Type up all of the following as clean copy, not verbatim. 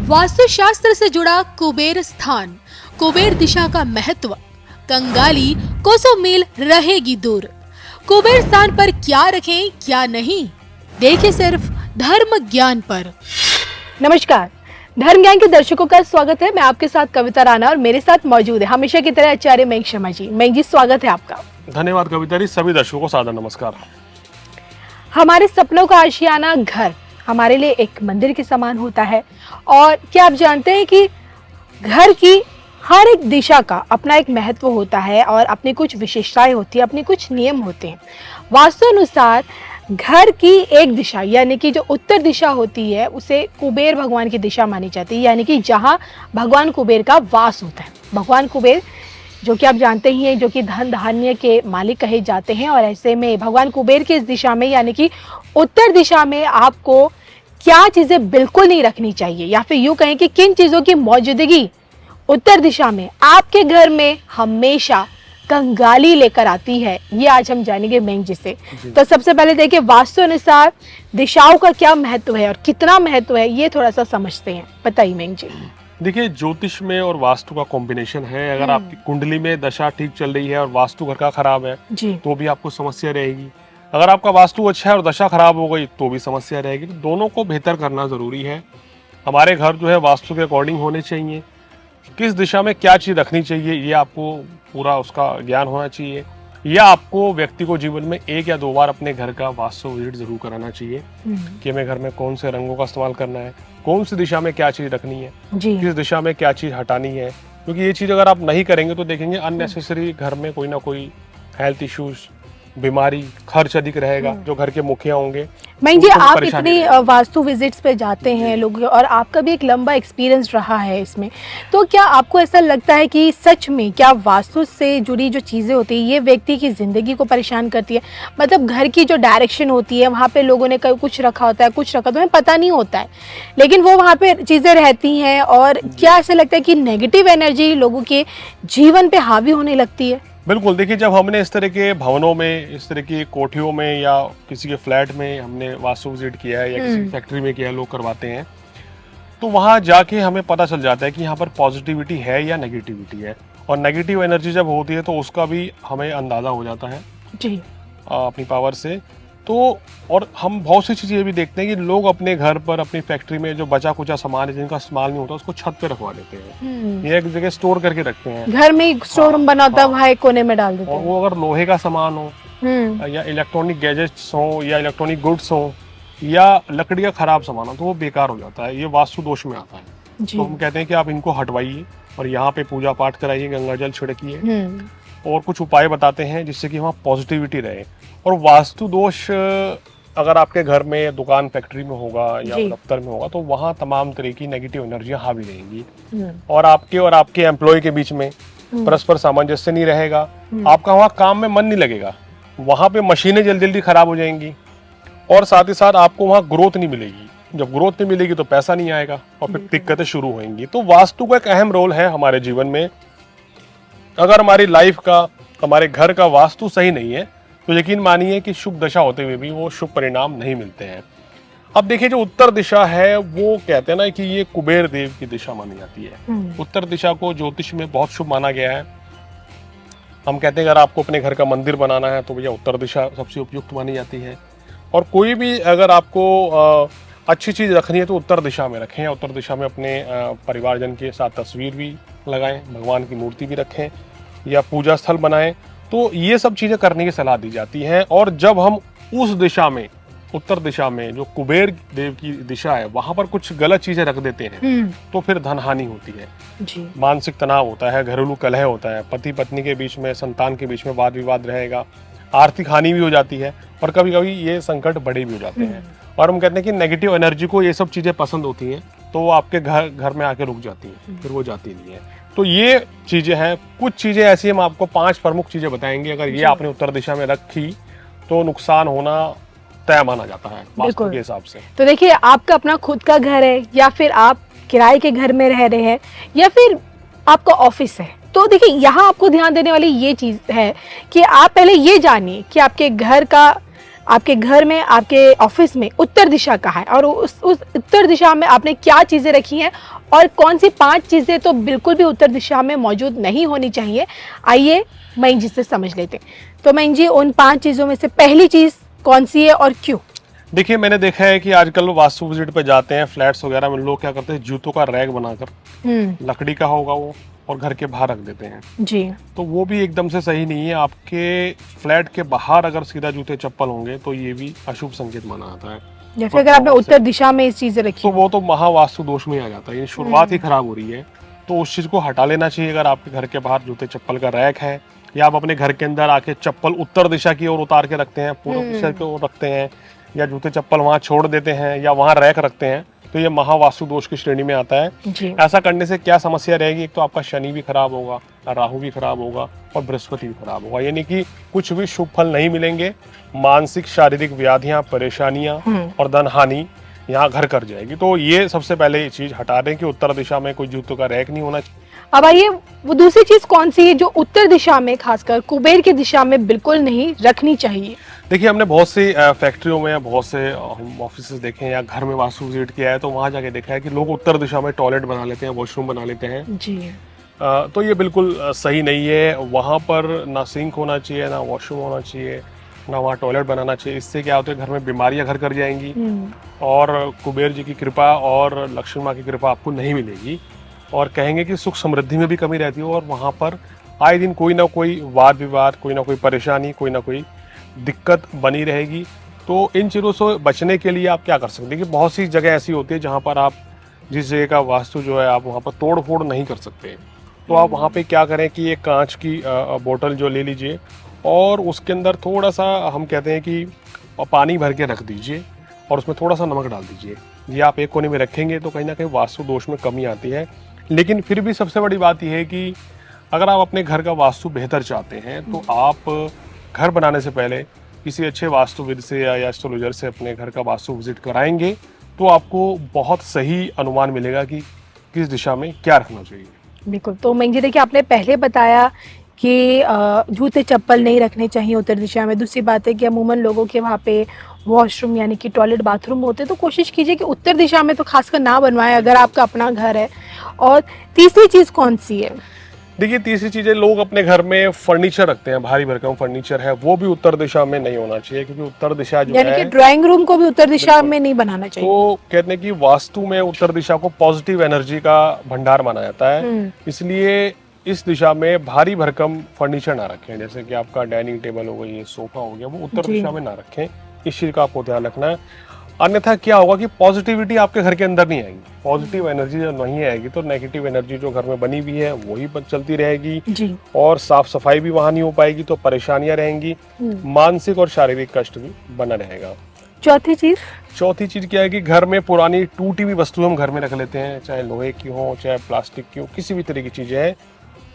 वास्तुशास्त्र से जुड़ा कुबेर स्थान, कुबेर दिशा का महत्व, कंगाली कोसों मील रहेगी दूर। कुबेर स्थान पर क्या रखें क्या नहीं, देखिए सिर्फ धर्म ज्ञान पर। नमस्कार, धर्म ज्ञान के दर्शकों का स्वागत है। मैं आपके साथ कविता राणा और मेरे साथ मौजूद है हमेशा की तरह आचार्य मयंक शर्मा जी। मयंक जी, स्वागत है आपका। धन्यवाद कविता जी, सभी दर्शकों को सादर नमस्कार। हमारे सपनों का आशियाना घर हमारे लिए एक मंदिर के समान होता है। और क्या आप जानते हैं कि घर की हर एक दिशा का अपना एक महत्व होता है और अपनी कुछ विशेषताएं होती है, अपने कुछ नियम होते हैं। वास्तु अनुसार घर की एक दिशा यानी कि जो उत्तर दिशा होती है उसे कुबेर भगवान की दिशा मानी जाती है, यानी कि जहाँ भगवान कुबेर का वास होता है। भगवान कुबेर जो कि आप जानते ही हैं, जो कि धन धान्य के मालिक कहे जाते हैं। और ऐसे में भगवान कुबेर की इस दिशा में यानी कि उत्तर दिशा में आपको क्या चीजें बिल्कुल नहीं रखनी चाहिए, या फिर यूं कहें कि किन चीजों की मौजूदगी उत्तर दिशा में आपके घर में हमेशा कंगाली लेकर आती है, ये आज हम जानेंगे मयंक जी से। तो सबसे पहले देखिए, वास्तु अनुसार दिशाओं का क्या महत्व है और कितना महत्व है, ये थोड़ा सा समझते हैं। बताइए मयंक जी। देखिए, ज्योतिष में और वास्तु का कॉम्बिनेशन है। अगर आपकी कुंडली में दशा ठीक चल रही है और वास्तु घर का खराब है तो भी आपको समस्या रहेगी। अगर आपका वास्तु अच्छा है और दशा खराब हो गई तो भी समस्या रहेगी। तो दोनों को बेहतर करना जरूरी है। हमारे घर जो है वास्तु के अकॉर्डिंग होने चाहिए। किस दिशा में क्या चीज रखनी चाहिए ये आपको पूरा उसका ज्ञान होना चाहिए। या आपको व्यक्ति को जीवन में 1 या 2 बार अपने घर का वास्तु विजिट जरूर कराना चाहिए कि हमें घर में कौन से रंगों का इस्तेमाल करना है, कौन सी दिशा में क्या चीज रखनी है, किस दिशा में क्या चीज हटानी है। क्योंकि ये चीज अगर आप नहीं करेंगे तो देखेंगे अननेसेसरी घर में कोई ना कोई हेल्थ इश्यूज, बीमारी, खर्च अधिक रहेगा। जो घर के मुखिया होंगे। मयंक जी, आप इतनी वास्तु विजिट्स पे जाते हैं लोग और आपका भी एक लंबा एक्सपीरियंस रहा है इसमें, तो क्या आपको ऐसा लगता है कि सच में क्या वास्तु से जुड़ी जो चीज़ें होती है ये व्यक्ति की ज़िंदगी को परेशान करती है? मतलब घर की जो डायरेक्शन होती है, वहाँ पे लोगों ने कुछ रखा होता है, कुछ रखा तो हमें पता नहीं होता है, लेकिन वो वहाँ पे चीज़ें रहती हैं। और क्या ऐसा लगता है कि नेगेटिव एनर्जी लोगों के जीवन पे हावी होने लगती है? बिल्कुल। देखिए, जब हमने इस तरह के भवनों में, इस तरह की कोठियों में या किसी के फ्लैट में हमने वास्तु विजिट किया है या किसी फैक्ट्री में किया है, लोग करवाते हैं, तो वहाँ जाके हमें पता चल जाता है कि यहाँ पर पॉजिटिविटी है या नेगेटिविटी है। और नेगेटिव एनर्जी जब होती है तो उसका भी हमें अंदाज़ा हो जाता है जी अपनी पावर से। तो और हम बहुत सी चीज़ें ये भी देखते हैं कि लोग अपने घर पर, अपनी फैक्ट्री में जो बचा कुचा सामान है जिनका इस्तेमाल नहीं होता उसको छत पे रखवा लेते हैं। ये एक जगह स्टोर करके रखते हैं। घर में स्टोर रूम बना होता है, वहाँ एक कोने में डाल देते हैं। और वो अगर लोहे का सामान हो या इलेक्ट्रॉनिक गैजेट्स हो या इलेक्ट्रॉनिक गुड्स हो या लकड़ी का खराब सामान हो तो वो बेकार हो जाता है। ये वास्तु दोष में आता है। तो हम कहते हैं कि आप इनको हटवाइए और यहाँ पे पूजा पाठ कराइए, गंगा जल छिड़किए और कुछ उपाय बताते हैं जिससे कि वहाँ पॉजिटिविटी रहे। और वास्तु दोष अगर आपके घर में, दुकान, फैक्ट्री में होगा या दफ्तर में होगा तो वहाँ तमाम तरह की नेगेटिव एनर्जियाँ हावी रहेंगी और आपके एम्प्लॉय के बीच में परस्पर सामंजस्य नहीं रहेगा। आपका वहाँ काम में मन नहीं लगेगा, वहाँ पे मशीनें जल्दी जल्दी खराब हो जाएंगी और साथ ही साथ आपको वहाँ ग्रोथ नहीं मिलेगी। जब ग्रोथ नहीं मिलेगी तो पैसा नहीं आएगा और फिर दिक्कतें शुरू होंगी। तो वास्तु का एक अहम रोल है हमारे जीवन में। अगर हमारी लाइफ का, हमारे घर का वास्तु सही नहीं है तो यकीन मानिए कि शुभ दशा होते हुए भी वो शुभ परिणाम नहीं मिलते हैं। अब देखिए, जो उत्तर दिशा है वो कहते हैं ना कि ये कुबेर देव की दिशा मानी जाती है। उत्तर दिशा को ज्योतिष में बहुत शुभ माना गया है। हम कहते हैं अगर आपको अपने घर का मंदिर बनाना है तो भैया उत्तर दिशा सबसे उपयुक्त मानी जाती है। और कोई भी अगर आपको अच्छी चीज रखनी है तो उत्तर दिशा में रखें। उत्तर दिशा में अपने परिवारजन के साथ तस्वीर भी लगाएं, भगवान की मूर्ति भी रखें या पूजा स्थल बनाएं। तो ये सब चीजें करने की सलाह दी जाती है। और जब हम उस दिशा में, उत्तर दिशा में जो कुबेर देव की दिशा है, वहां पर कुछ गलत चीजें रख देते हैं तो फिर धन हानि होती है जी। मानसिक तनाव होता है, घरेलू कलह होता है, पति पत्नी के बीच में, संतान के बीच में वाद विवाद रहेगा, आर्थिक हानि भी हो जाती है और कभी कभी ये संकट बड़े भी हो जाते हैं। और हम कहते हैं कि नेगेटिव एनर्जी को ये सब चीजें पसंद होती हैं तो वो आपके घर में आके रुक जाती हैं, फिर वो जाती नहीं है। तो ये चीजें हैं। कुछ चीजें ऐसी हम आपको 5 प्रमुख चीजें बताएंगे, अगर ये आपने उत्तर दिशा में रखी तो नुकसान होना तय माना जाता है वास्तु के हिसाब से। तो देखिए, आपका अपना खुद का घर है या फिर आप किराए के घर में रह रहे हैं या फिर आपका ऑफिस है, तो देखिए यहाँ आपको ध्यान देने वाली ये चीज है कि आप पहले ये जानिए कि आपके घर का आपके घर में, आपके ऑफिस में उत्तर दिशा कहाँ है, और उस उत्तर दिशा में आपने क्या चीज़ें रखी हैं, और कौन सी 5 चीज़ें तो बिल्कुल भी उत्तर दिशा में मौजूद नहीं होनी चाहिए। आइए मयंक जी से समझ लेते हैं। तो मयंक जी, उन 5 चीज़ों में से पहली चीज़ कौन सी है और क्यों? देखिए, मैंने देखा है कि आजकल वास्तु विजिट पे जाते हैं फ्लैट्स वगैरह में, लोग क्या करते हैं, जूतों का रैक बनाकर, लकड़ी का होगा वो, और घर के बाहर रख देते हैं जी। तो वो भी एकदम से सही नहीं है। आपके फ्लैट के बाहर अगर सीधा जूते चप्पल होंगे तो ये भी अशुभ संकेत माना जाता है। जैसे अगर आपने उत्तर दिशा में इस चीजें रखी तो वो तो महावास्तु दोष में आ जाता है, ये शुरुआत ही खराब हो रही है। तो उस चीज को हटा लेना चाहिए। अगर आपके घर के बाहर जूते चप्पल का रैक है, या आप अपने घर के अंदर आके चप्पल उत्तर दिशा की ओर उतार के रखते हैं, पूर्व दिशा की ओर रखते हैं, या जूते चप्पल वहां छोड़ देते हैं, या वहां रैक रखते हैं, तो ये महावास्तु दोष की श्रेणी में आता है जी। ऐसा करने से क्या समस्या रहेगी, एक तो आपका शनि भी खराब होगा, राहु भी खराब होगा, और बृहस्पति भी खराब होगा, यानी कि कुछ भी शुभ फल नहीं मिलेंगे। मानसिक शारीरिक व्याधियां, परेशानियां और धन हानि यहाँ घर कर जाएगी। तो ये सबसे पहले ये चीज हटा दें कि उत्तर दिशा में कोई जूतों का रैक नहीं होना चाहिए। अब आइए, वो दूसरी चीज कौन सी है जो उत्तर दिशा में, खासकर कुबेर की दिशा में बिल्कुल नहीं रखनी चाहिए? देखिए, हमने बहुत सी फैक्ट्रियों में, बहुत से ऑफिस देखे हैं, या घर में वास्तु विजिट किया है, तो वहां जाके देखा है कि लोग उत्तर दिशा में टॉयलेट बना लेते हैं, वॉशरूम बना लेते हैं जी। तो ये बिल्कुल सही नहीं है। वहां पर ना सिंक होना चाहिए, ना वॉशरूम होना चाहिए, ना वहाँ टॉयलेट बनाना चाहिए। इससे क्या होता है, घर में बीमारियां घर कर जाएंगी, और कुबेर जी की कृपा और लक्ष्मी माँ की कृपा आपको नहीं मिलेगी, और कहेंगे कि सुख समृद्धि में भी कमी रहती है, और वहाँ पर आए दिन कोई ना कोई वाद विवाद, कोई ना कोई परेशानी, कोई ना कोई दिक्कत बनी रहेगी। तो इन चीज़ों से बचने के लिए आप क्या कर सकते हैं कि बहुत सी जगह ऐसी होती है जहाँ पर आप जिस जगह का वास्तु जो है, आप वहाँ पर तोड़ फोड़ नहीं कर सकते। तो आप वहाँ पे क्या करें कि एक कांच की बोतल जो ले लीजिए, और उसके अंदर थोड़ा सा, हम कहते हैं कि पानी भर के रख दीजिए, और उसमें थोड़ा सा नमक डाल दीजिए। ये आप एक कोने में रखेंगे तो कहीं ना कहीं वास्तु दोष में कमी आती है। लेकिन फिर भी सबसे बड़ी बात यह है कि अगर आप अपने घर का वास्तु बेहतर चाहते हैं, तो आप घर बनाने से पहले किसी अच्छे वास्तुविद से या एस्ट्रोलॉजर से अपने घर का वास्तु विजिट कराएंगे, तो आपको बहुत सही अनुमान मिलेगा कि किस दिशा में क्या रखना चाहिए। बिल्कुल। तो मयंक जी, देखिए, आपने पहले बताया कि जूते चप्पल नहीं रखने चाहिए उत्तर दिशा में। दूसरी बात है कि अमूमन लोगों के वहाँ पे वॉशरूम यानी कि टॉयलेट बाथरूम होते हैं, तो कोशिश कीजिए कि उत्तर दिशा में तो खासकर ना बनवाएं अगर आपका अपना घर है। और तीसरी चीज़ कौन सी है? देखिए, तीसरी चीज़ है, लोग अपने घर में फर्नीचर रखते हैं, भारी भरकम फर्नीचर है, वो भी उत्तर दिशा में नहीं होना चाहिए, क्योंकि उत्तर दिशा जो यानी है, कि ड्राइंग रूम को भी उत्तर दिशा में नहीं बनाना चाहिए। तो कहते हैं कि वास्तु में उत्तर दिशा को पॉजिटिव एनर्जी का भंडार माना जाता है, इसलिए इस दिशा में भारी भरकम फर्नीचर ना रखें। जैसे कि आपका डाइनिंग टेबल हो गई, सोफा हो गया, वो उत्तर दिशा में ना रखें। इस चीज का आपको ध्यान रखना है। अन्यथा क्या होगा कि पॉजिटिविटी आपके घर के अंदर नहीं आएगी। पॉजिटिव एनर्जी जब नहीं आएगी तो नेगेटिव एनर्जी जो घर में बनी हुई है वही चलती रहेगी जी। और साफ सफाई भी वहां नहीं हो पाएगी, तो परेशानियां रहेंगी, मानसिक और शारीरिक कष्ट भी बना रहेगा। चौथी चीज क्या है कि घर में पुरानी टूटी हुई वस्तुएं हम घर में रख लेते हैं, चाहे लोहे की हो, चाहे प्लास्टिक की हो, किसी भी तरह की चीजें हैं,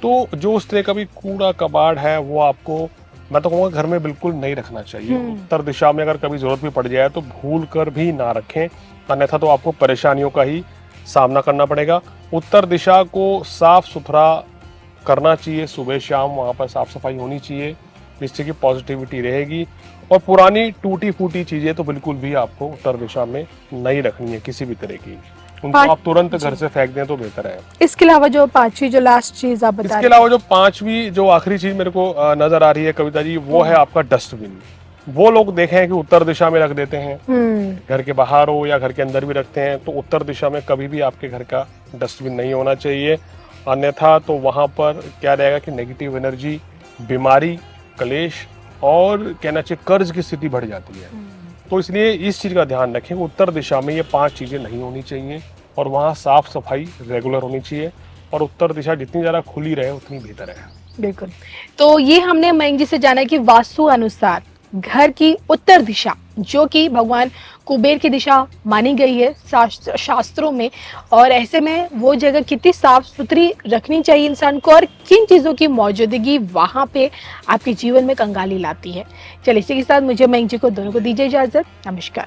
तो जो उस तरह का भी कूड़ा कबाड़ है वो आपको, मैं तो कहूँगा, घर में बिल्कुल नहीं रखना चाहिए। उत्तर दिशा में अगर कभी जरूरत भी पड़ जाए तो भूल कर भी ना रखें, अन्यथा तो आपको परेशानियों का ही सामना करना पड़ेगा। उत्तर दिशा को साफ सुथरा करना चाहिए, सुबह शाम वहाँ पर साफ सफाई होनी चाहिए, जिससे कि पॉजिटिविटी रहेगी। और पुरानी टूटी फूटी चीजें तो बिल्कुल भी आपको उत्तर दिशा में नहीं रखनी है, किसी भी तरह की, उनको आप तुरंत घर से फेंक दें तो बेहतर है। इसके अलावा जो पांचवी, जो लास्ट चीज आप बता रहे हैं, इसके अलावा जो पांचवी, जो आखिरी चीज मेरे को नजर आ रही है कविता जी, वो है आपका डस्टबिन। वो लोग देखे हैं कि उत्तर दिशा में रख देते हैं, घर के बाहर हो या घर के अंदर भी रखते हैं, तो उत्तर दिशा में कभी भी आपके घर का डस्टबिन नहीं होना चाहिए। अन्यथा तो वहां पर क्या रहेगा कि नेगेटिव एनर्जी, बीमारी, क्लेश और कहना चाहिए कर्ज की स्थिति बढ़ जाती है। तो इसलिए इस चीज का ध्यान रखें, उत्तर दिशा में ये 5 चीजें नहीं होनी चाहिए, और वहाँ साफ सफाई रेगुलर होनी चाहिए, और उत्तर दिशा जितनी ज्यादा खुली रहे उतनी बेहतर है। बिल्कुल। तो ये हमने मयंक जी से जाना कि वास्तु अनुसार घर की उत्तर दिशा, जो कि भगवान कुबेर की दिशा मानी गई है शास्त्रों में, और ऐसे में वो जगह कितनी साफ सुथरी रखनी चाहिए इंसान को, और किन चीज़ों की मौजूदगी वहाँ पे आपके जीवन में कंगाली लाती है। चलिए, इसी के साथ मुझे मयंक जी को दोनों को दीजिए इजाज़त। नमस्कार।